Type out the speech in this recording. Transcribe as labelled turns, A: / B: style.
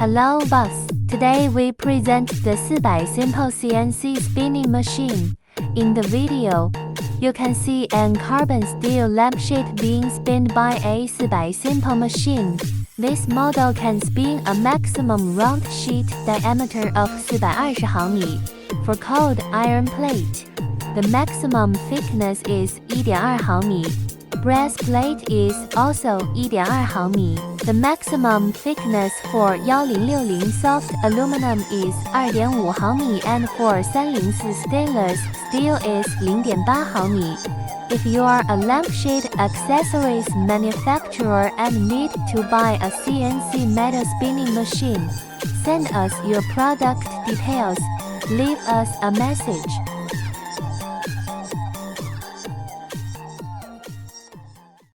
A: Hello boss, today we present the 400 simple CNC spinning machine. In the video, you can see an carbon steel lampshade being spinned by a 400 simple machine. This model can spin a maximum round sheet diameter of 420毫米 for cold iron plate. The maximum thickness is 1.2毫米. Brass plate is also 1.2毫米. The maximum thickness for 1060 soft aluminum is 2.5毫米 and for 304 stainless steel is 0.8毫米. If you are a lampshade accessories manufacturer and need to buy a CNC metal spinning machine, send us your product details. Leave us a message.